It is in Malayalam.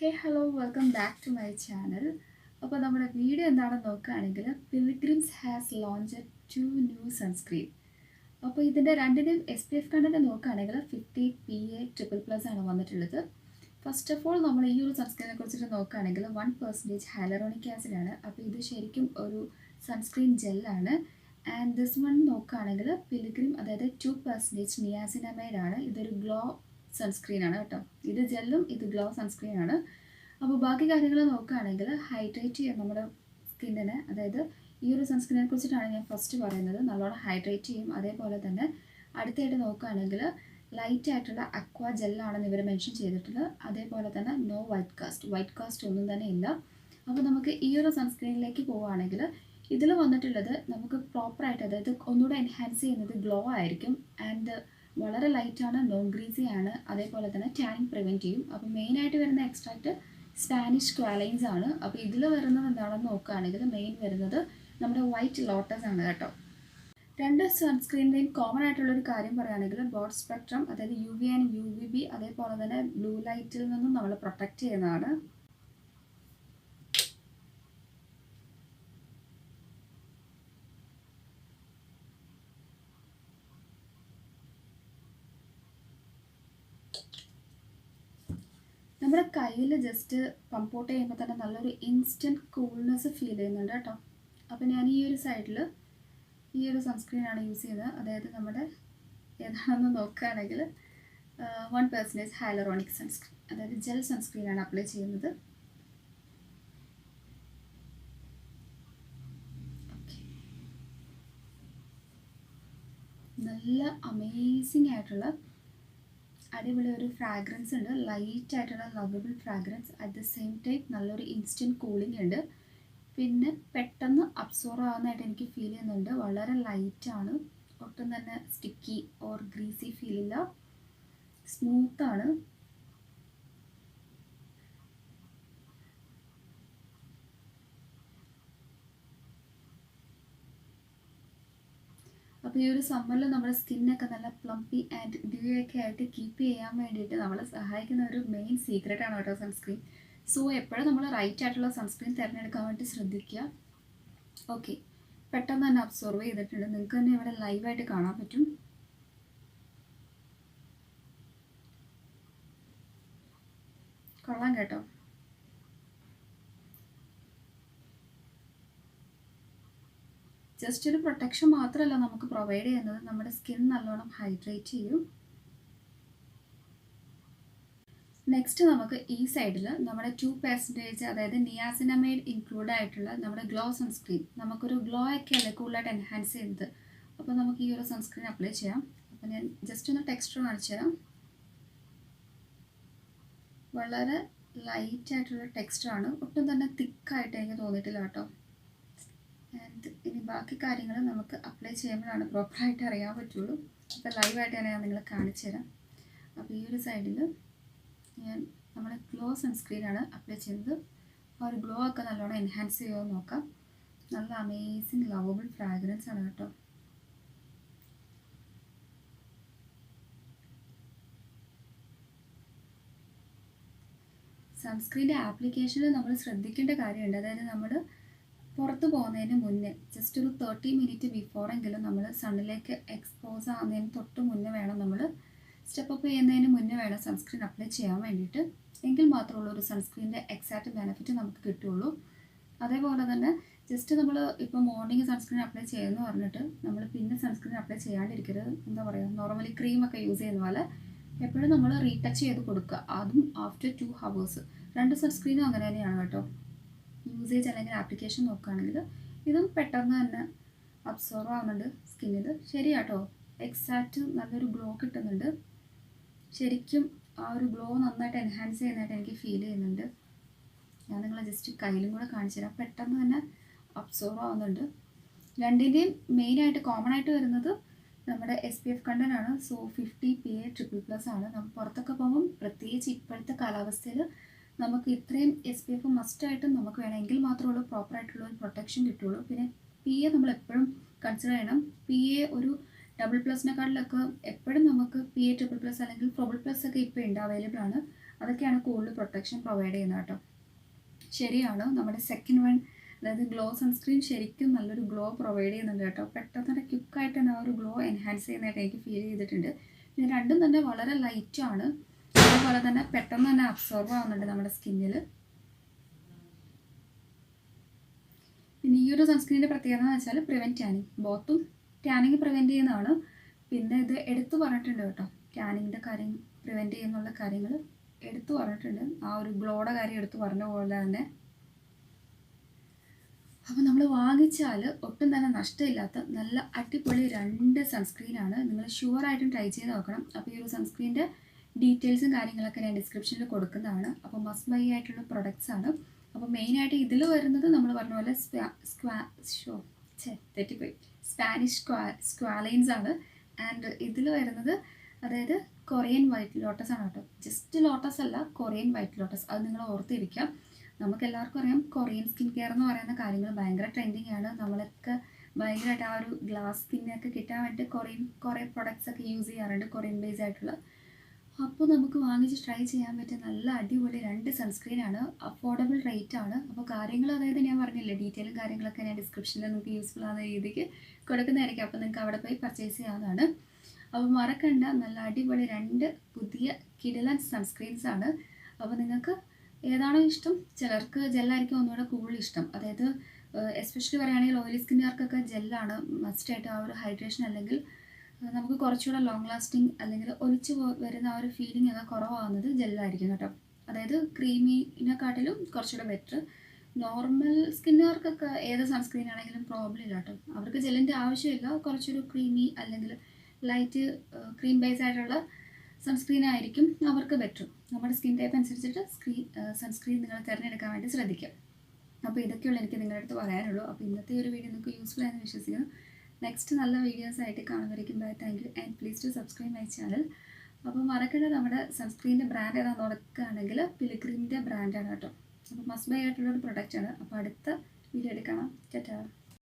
Hey hello welcome back to my channel. അപ്പോൾ നമ്മുടെ വീഡിയോ എന്താണെന്ന് നോക്കുകയാണെങ്കിൽ pilgrims has launched 2 new sunscreen. അപ്പോൾ ഇതിൻ്റെ രണ്ടിനും SPF കണ്ടന്റ് നോക്കുകയാണെങ്കിൽ 50 PA ++ ആണ് വന്നിട്ടുള്ളത്. ഫസ്റ്റ് ഓഫ് ഓൾ നമ്മൾ ഈ ഒരു സൺസ്ക്രീനെ കുറിച്ചിട്ട് നോക്കുകയാണെങ്കിൽ 1% ഹൈലറോണിക് ആസിഡ് ആണ്. അപ്പോൾ ഇത് ശരിക്കും ഒരു സൺസ്ക്രീൻ ജെല്ലാണ്. ആൻഡ് ദിസ് വൺ നോക്കുകയാണെങ്കിൽ പിൽഗ്രിം, അതായത് 2% നിയാസിനമൈഡ് ആണ്. ഇതൊരു ഗ്ലോ സൺസ്ക്രീൻ ആണ് കേട്ടോ. ഇത് ജെല്ലും ഇത് ഗ്ലോ സൺസ്ക്രീൻ ആണ്. അപ്പോൾ ബാക്കി കാര്യങ്ങൾ നോക്കുകയാണെങ്കിൽ ഹൈഡ്രേറ്റ് ചെയ്യും നമ്മുടെ സ്കിന്നിനെ. അതായത് ഈ ഒരു സൺസ്ക്രീനെ കുറിച്ചിട്ടാണ് ഞാൻ ഫസ്റ്റ് പറയുന്നത്. നല്ലോണം ഹൈഡ്രേറ്റ് ചെയ്യും. അതേപോലെ തന്നെ അടുത്തായിട്ട് നോക്കുകയാണെങ്കിൽ ലൈറ്റ് ആയിട്ടുള്ള അക്വാ ജെല്ലാണെന്ന് ഇവർ മെൻഷൻ ചെയ്തിട്ടുള്ളത്. അതേപോലെ തന്നെ നോ വൈറ്റ് കാസ്റ്റ് ഒന്നും തന്നെ ഇല്ല. അപ്പോൾ നമുക്ക് ഈ ഒരു സൺസ്ക്രീനിലേക്ക് പോവുകയാണെങ്കിൽ ഇതിൽ വന്നിട്ടുള്ളത് നമുക്ക് പ്രോപ്പറായിട്ട്, അതായത് ഒന്നുകൂടെ എൻഹാൻസ് ചെയ്യുന്നത് ഗ്ലോ ആയിരിക്കും. ആൻഡ് വളരെ ലൈറ്റാണ്, നോൺ ഗ്രീസി ആണ്. അതേപോലെ തന്നെ ടാനിങ് പ്രിവെൻറ്റ് ചെയ്യും. അപ്പോൾ മെയിനായിട്ട് വരുന്ന എക്സ്ട്രാക്റ്റ് സ്പാനിഷ് സ്ക്വാലൈൻസ് ആണ്. അപ്പോൾ ഇതിൽ വരുന്നത് എന്താണെന്ന് നോക്കുകയാണെങ്കിൽ മെയിൻ വരുന്നത് നമ്മുടെ വൈറ്റ് ലോട്ടസ് ആണ് കേട്ടോ. രണ്ട് സൺസ്ക്രീനിലെയും കോമൺ ആയിട്ടുള്ളൊരു കാര്യം പറയുകയാണെങ്കിൽ ബ്രോഡ് സ്പെക്ട്രം, അതായത് UV ആൻഡ് UVB, അതേപോലെ തന്നെ ബ്ലൂ ലൈറ്റിൽ നിന്നും നമ്മൾ പ്രൊട്ടക്റ്റ് ചെയ്യുന്നതാണ്. നമ്മുടെ കയ്യിൽ ജസ്റ്റ് പമ്പോട്ട് ചെയ്യുമ്പോൾ തന്നെ നല്ലൊരു ഇൻസ്റ്റൻറ്റ് കൂൾനെസ് ഫീൽ ചെയ്യുന്നുണ്ട് കേട്ടോ. അപ്പോൾ ഞാൻ ഈ ഒരു സൈഡിൽ ഈ ഒരു സൺസ്ക്രീനാണ് യൂസ് ചെയ്യുന്നത്. അതായത് നമ്മുടെ ഏതാണെന്ന് നോക്കുകയാണെങ്കിൽ 1% ഹൈലറോണിക് സൺസ്ക്രീൻ, അതായത് ജെൽ സൺസ്ക്രീനാണ് അപ്ലൈ ചെയ്യുന്നത്. നല്ല അമേസിങ് ആയിട്ടുള്ള അടിപൊളി ഒരു ഫ്രാഗ്രൻസ് ഉണ്ട്. ലൈറ്റ് ആയിട്ടുള്ള lovable fragrance. At the same time നല്ലൊരു ഇൻസ്റ്റൻറ്റ് കൂളിംഗ് ഉണ്ട്. പിന്നെ പെട്ടെന്ന് അബ്സോർവ് ആവുന്നതായിട്ട് എനിക്ക് ഫീൽ ചെയ്യുന്നുണ്ട്. വളരെ ലൈറ്റാണ്, ഒട്ടും തന്നെ സ്റ്റിക്കി ഓർ ഗ്രീസി ഫീലില്ല, സ്മൂത്താണ്. അപ്പോൾ ഈ ഒരു സമ്മറിൽ നമ്മുടെ സ്കിന്നൊക്കെ നല്ല പ്ലംപി ആൻഡ് ഡ്യൂയൊക്കെ ആയിട്ട് കീപ്പ് ചെയ്യാൻ വേണ്ടിയിട്ട് നമ്മളെ സഹായിക്കുന്ന ഒരു മെയിൻ സീക്രട്ടാണ് കേട്ടോ സൺസ്ക്രീൻ. സോ എപ്പോഴും നമ്മൾ റൈറ്റ് ആയിട്ടുള്ള സൺസ്ക്രീൻ തിരഞ്ഞെടുക്കാൻ വേണ്ടി ശ്രദ്ധിക്കുക. ഓക്കെ, പെട്ടെന്ന് തന്നെ അബ്സോർവ് ചെയ്തിട്ടുണ്ട്. നിങ്ങൾക്ക് തന്നെ ഇവിടെ ലൈവായിട്ട് കാണാൻ പറ്റും. കൊള്ളാം കേട്ടോ. ജസ്റ്റ് ഒരു പ്രൊട്ടക്ഷൻ മാത്രമല്ല നമുക്ക് പ്രൊവൈഡ് ചെയ്യുന്നത്, നമ്മുടെ സ്കിൻ നല്ലോണം ഹൈഡ്രേറ്റ് ചെയ്യും. നെക്സ്റ്റ് നമുക്ക് ഈ സൈഡിൽ നമ്മുടെ 2%, അതായത് നിയാസിനമൈഡ് ഇൻക്ലൂഡ് ആയിട്ടുള്ള നമ്മുടെ ഗ്ലോ സൺസ്ക്രീൻ. നമുക്കൊരു ഗ്ലോ ഒക്കെ അല്ലേ കൂടുതലായിട്ട് എൻഹാൻസ് ചെയ്യുന്നത്. അപ്പോൾ നമുക്ക് ഈ ഒരു സൺസ്ക്രീൻ അപ്ലൈ ചെയ്യാം. അപ്പോൾ ഞാൻ ജസ്റ്റ് ഒന്ന് ടെക്സ്ചർ കാണിച്ചു തരാം. വളരെ ലൈറ്റ് ആയിട്ടുള്ള ടെക്സ്ചറാണ്, ഒട്ടും തന്നെ തിക്കായിട്ട് എനിക്ക് തോന്നിയിട്ടില്ല കേട്ടോ. ആൻഡ് ഇനി ബാക്കി കാര്യങ്ങൾ നമുക്ക് അപ്ലൈ ചെയ്യുമ്പോഴാണ് പ്രോപ്പറായിട്ട് അറിയാൻ പറ്റുള്ളൂ. അപ്പോൾ ലൈവായിട്ട് തന്നെ ഞാൻ നിങ്ങളെ കാണിച്ചു തരാം. അപ്പോൾ ഈ ഒരു സൈഡിൽ ഞാൻ നമ്മുടെ ഗ്ലോ സൺസ്ക്രീനാണ് അപ്ലൈ ചെയ്യുന്നത്. ആ ഒരു ഗ്ലോ ഒക്കെ നല്ലോണം എൻഹാൻസ് ചെയ്യുമോ നോക്കാം. നല്ല അമേസിങ് ലവബിൾ ഫ്രാഗ്രൻസ് ആണ് കേട്ടോ. സൺസ്ക്രീൻ്റെ ആപ്ലിക്കേഷനിൽ നമ്മൾ ശ്രദ്ധിക്കേണ്ട കാര്യമുണ്ട്. അതായത് നമ്മൾ പുറത്ത് പോകുന്നതിന് മുന്നേ ജസ്റ്റ് ഒരു 30 മിനിറ്റ് ബിഫോറെങ്കിലും നമ്മൾ സണ്ണിലേക്ക് എക്സ്പോസ് ആവുന്നതിന് തൊട്ട് മുന്നേ വേണം, നമ്മൾ സ്റ്റെപ്പ് അപ്പ് ചെയ്യുന്നതിന് മുന്നേ വേണം സൺസ്ക്രീൻ അപ്ലൈ ചെയ്യാൻ വേണ്ടിയിട്ട്. എങ്കിൽ മാത്രമുള്ള ഒരു സൺസ്ക്രീനിൻ്റെ എക്സാക്റ്റ് ബെനിഫിറ്റ് നമുക്ക് കിട്ടുള്ളൂ. അതേപോലെ തന്നെ ജസ്റ്റ് നമ്മൾ ഇപ്പോൾ മോർണിംഗ് സൺസ്ക്രീൻ അപ്ലൈ ചെയ്യുമെന്ന് പറഞ്ഞിട്ട് നമ്മൾ പിന്നെ സൺസ്ക്രീൻ അപ്ലൈ ചെയ്യാണ്ടിരിക്കരുത്. എന്താ പറയുക, നോർമലി ക്രീമൊക്കെ യൂസ് ചെയ്യുന്ന പോലെ എപ്പോഴും നമ്മൾ റീടച്ച് ചെയ്ത് കൊടുക്കുക, അതും ആഫ്റ്റർ 2 hours. രണ്ട് സൺസ്ക്രീനും അങ്ങനെ തന്നെയാണ് കേട്ടോ. യൂസേജ് അല്ലെങ്കിൽ ആപ്ലിക്കേഷൻ നോക്കുകയാണെങ്കിൽ ഇതും പെട്ടെന്ന് തന്നെ അബ്സോർവ് ആവുന്നുണ്ട് സ്കിന്നിൽ. ശരിയാട്ടോ, എക്സാക്റ്റ് നല്ലൊരു ഗ്ലോ കിട്ടുന്നുണ്ട്. ശരിക്കും ആ ഒരു ഗ്ലോ നന്നായിട്ട് എൻഹാൻസ് ചെയ്യുന്നതായിട്ട് എനിക്ക് ഫീൽ ചെയ്യുന്നുണ്ട്. ഞാൻ നിങ്ങളെ ജസ്റ്റ് കയ്യിലും കൂടെ കാണിച്ചു തരാം. പെട്ടെന്ന് തന്നെ അബ്സോർവ് ആവുന്നുണ്ട്. രണ്ടിൻ്റെയും മെയിനായിട്ട് കോമൺ ആയിട്ട് വരുന്നത് നമ്മുടെ SPF കണ്ടന്റ് ആണ്. സോ 50 PA ++ ആണ്. നമ്മൾ പുറത്തൊക്കെ പോകുമ്പം പ്രത്യേകിച്ച് ഇപ്പോഴത്തെ കാലാവസ്ഥയിൽ നമുക്ക് ഇത്രയും SPF മസ്റ്റായിട്ടും നമുക്ക് വേണമെങ്കിൽ മാത്രമുള്ളൂ പ്രോപ്പറായിട്ടുള്ള ഒരു പ്രൊട്ടക്ഷൻ കിട്ടുള്ളൂ. പിന്നെ PA നമ്മൾ എപ്പോഴും കൺസിഡർ ചെയ്യണം. PA ഒരു AA++നെക്കാളിലൊക്കെ എപ്പോഴും നമുക്ക് PA++ അല്ലെങ്കിൽ PROBL+ ഒക്കെ ഇപ്പോൾ ഉണ്ട്, അവൈലബിൾ ആണ്. അതൊക്കെയാണ് കൂടുതൽ പ്രൊട്ടക്ഷൻ പ്രൊവൈഡ് ചെയ്യുന്നത് കേട്ടോ. ശരിയാണ്, നമ്മുടെ സെക്കൻഡ് വൺ അതായത് ഗ്ലോ സൺസ്ക്രീൻ ശരിക്കും നല്ലൊരു ഗ്ലോ പ്രൊവൈഡ് ചെയ്യുന്നുണ്ട് കേട്ടോ. പെട്ടെന്ന് തന്നെ ക്വിക്കായിട്ട് തന്നെ ആ ഒരു ഗ്ലോ എൻഹാൻസ് ചെയ്യുന്നതായിട്ട് എനിക്ക് ഫീൽ ചെയ്തിട്ടുണ്ട്. ഇത് രണ്ടും തന്നെ വളരെ ലൈറ്റാണ്, അതുപോലെ തന്നെ പെട്ടെന്ന് തന്നെ അബ്സോർബ് ആവുന്നുണ്ട് നമ്മുടെ സ്കിന്നിൽ. പിന്നെ ഈ ഒരു സൺസ്ക്രീനിൻ്റെ പ്രത്യേകത എന്ന് വെച്ചാൽ പ്രിവെൻറ്റ് ടാനിങ്, ബോത്തും ടാനിങ് പ്രിവെൻറ്റ് ചെയ്യുന്നതാണ്. പിന്നെ ഇത് എടുത്തു പറഞ്ഞിട്ടുണ്ട് കേട്ടോ, ടാനിങ്ങിൻ്റെ കാര്യം പ്രിവെൻറ്റ് ചെയ്യുന്നുള്ള കാര്യങ്ങൾ എടുത്തു പറഞ്ഞിട്ടുണ്ട്. ആ ഒരു ഗ്ലോയുടെ കാര്യം എടുത്തു പറഞ്ഞ പോലെ തന്നെ. അപ്പോൾ നമ്മൾ വാങ്ങിച്ചാൽ ഒട്ടും തന്നെ നഷ്ടമില്ലാത്ത നല്ല അടിപൊളി 2 സൺസ്ക്രീനാണ്. നിങ്ങൾ ഷുവറായിട്ടും ട്രൈ ചെയ്ത് നോക്കണം. അപ്പോൾ ഈ ഒരു സൺസ്ക്രീനിൻ്റെ ഡീറ്റെയിൽസും കാര്യങ്ങളൊക്കെ ഞാൻ ഡിസ്ക്രിപ്ഷനിൽ കൊടുക്കുന്നതാണ്. അപ്പോൾ മസ്റ്റ് ബൈ ആയിട്ടുള്ള പ്രൊഡക്ട്സ് ആണ്. അപ്പോൾ മെയിനായിട്ട് ഇതിൽ വരുന്നത് നമ്മൾ പറഞ്ഞ പോലെ തെറ്റിപ്പോയി സ്പാനിഷ് സ്ക്വാലൈൻസ് ആണ്. ആൻഡ് ഇതിൽ വരുന്നത് അതായത് കൊറിയൻ വൈറ്റ് ലോട്ടസ് ആണ് കേട്ടോ. ജസ്റ്റ് ലോട്ടസ് അല്ല, കൊറിയൻ വൈറ്റ് ലോട്ടസ്. അത് നിങ്ങൾ ഓർത്തിരിക്കാം. നമുക്ക് എല്ലാവർക്കും അറിയാം, കൊറിയൻ സ്കിൻ കെയർ എന്ന് പറയുന്ന കാര്യങ്ങൾ ഭയങ്കര ട്രെൻഡിങ് ആണ്. നമ്മളൊക്കെ ഭയങ്കരമായിട്ട് ആ ഒരു ഗ്ലാസ് സ്കിന്നൊക്കെ കിട്ടാൻ വേണ്ടി കുറേ പ്രൊഡക്ട്സ് ഒക്കെ യൂസ് ചെയ്യാറുണ്ട്, കൊറിയൻ ബേസ് ആയിട്ടുള്ള. അപ്പോൾ നമുക്ക് വാങ്ങിച്ച് ട്രൈ ചെയ്യാൻ പറ്റിയ നല്ല അടിപൊളി 2 സൺസ്ക്രീനാണ്. അഫോർഡബിൾ റേറ്റ് ആണ്. അപ്പോൾ കാര്യങ്ങൾ അതായത് ഞാൻ പറഞ്ഞില്ലേ, ഡീറ്റെയിലും കാര്യങ്ങളൊക്കെ ഞാൻ ഡിസ്ക്രിപ്ഷനിൽ നിങ്ങൾക്ക് യൂസ്ഫുൾ ആവുന്ന രീതിക്ക് കൊടുക്കുന്നതായിരിക്കും. അപ്പോൾ നിങ്ങൾക്ക് അവിടെ പോയി പർച്ചേസ് ചെയ്യാവുന്നതാണ്. അപ്പോൾ മറക്കണ്ട, നല്ല അടിപൊളി 2 പുതിയ കിടിലൻ സൺസ്ക്രീൻസ് ആണ്. അപ്പോൾ നിങ്ങൾക്ക് ഏതാണോ ഇഷ്ടം, ചിലർക്ക് ജെല്ലായിരിക്കും ഒന്നുകൂടെ കൂടുതൽ ഇഷ്ടം. അതായത് എസ്പെഷ്യലി പറയുകയാണെങ്കിൽ ഓയിലി സ്കിന്നുകാർക്കൊക്കെ ജെല്ലാണ് മസ്റ്റായിട്ട്. ആ ഒരു ഹൈഡ്രേഷൻ അല്ലെങ്കിൽ നമുക്ക് കുറച്ചുകൂടെ ലോങ് ലാസ്റ്റിംഗ് അല്ലെങ്കിൽ ഒലിച്ച് വരുന്ന ആ ഒരു ഫീലിംഗ് ഒക്കെ കുറവാകുന്നത് ജെല്ലായിരിക്കും കേട്ടോ. അതായത് ക്രീമിനെക്കാട്ടിലും കുറച്ചുകൂടെ ബെറ്റർ. നോർമൽ സ്കിന്നുകാർക്കൊക്കെ ഏത് സൺസ്ക്രീൻ ആണെങ്കിലും പ്രോബ്ലം ഇല്ല കേട്ടോ. അവർക്ക് ജെല്ലിൻ്റെ ആവശ്യമില്ല, കുറച്ചൊരു ക്രീമി അല്ലെങ്കിൽ ലൈറ്റ് ക്രീം ബേസ് ആയിട്ടുള്ള സൺസ്ക്രീൻ ആയിരിക്കും അവർക്ക് ബെറ്റർ. നമ്മുടെ സ്കിൻ ടൈപ്പ് അനുസരിച്ചിട്ട് സൺസ്ക്രീൻ നിങ്ങൾ തിരഞ്ഞെടുക്കാൻ വേണ്ടി ശ്രദ്ധിക്കാം. അപ്പോൾ ഇതൊക്കെയുള്ള എനിക്ക് നിങ്ങളുടെ അടുത്ത് പറയാനുള്ളൂ. അപ്പോൾ ഇന്നത്തെ ഒരു വീഡിയോ നിങ്ങൾക്ക് യൂസ്ഫുൾ ആയെന്ന് വിശ്വസിക്കുന്നു. നെക്സ്റ്റ് നല്ല വീഡിയോസ് ആയിട്ട് കാണുന്നവരേക്കും bye. Thank you and please to subscribe my channel. അപ്പോൾ മറക്കേണ്ട, നമ്മുടെ സൺസ്ക്രീനിൻ്റെ ബ്രാൻഡ് ഏതാണെന്ന് നോക്കുകയാണെങ്കിൽ പിലിഗ്രിമിൻ്റെ ബ്രാൻഡാണ് കേട്ടോ. അപ്പോൾ മസ്റ്റ് ബൈ ആയിട്ടുള്ളൊരു പ്രൊഡക്റ്റാണ്. അപ്പോൾ അടുത്ത വീഡിയോ എടുക്കണം. ടാറ്റാ.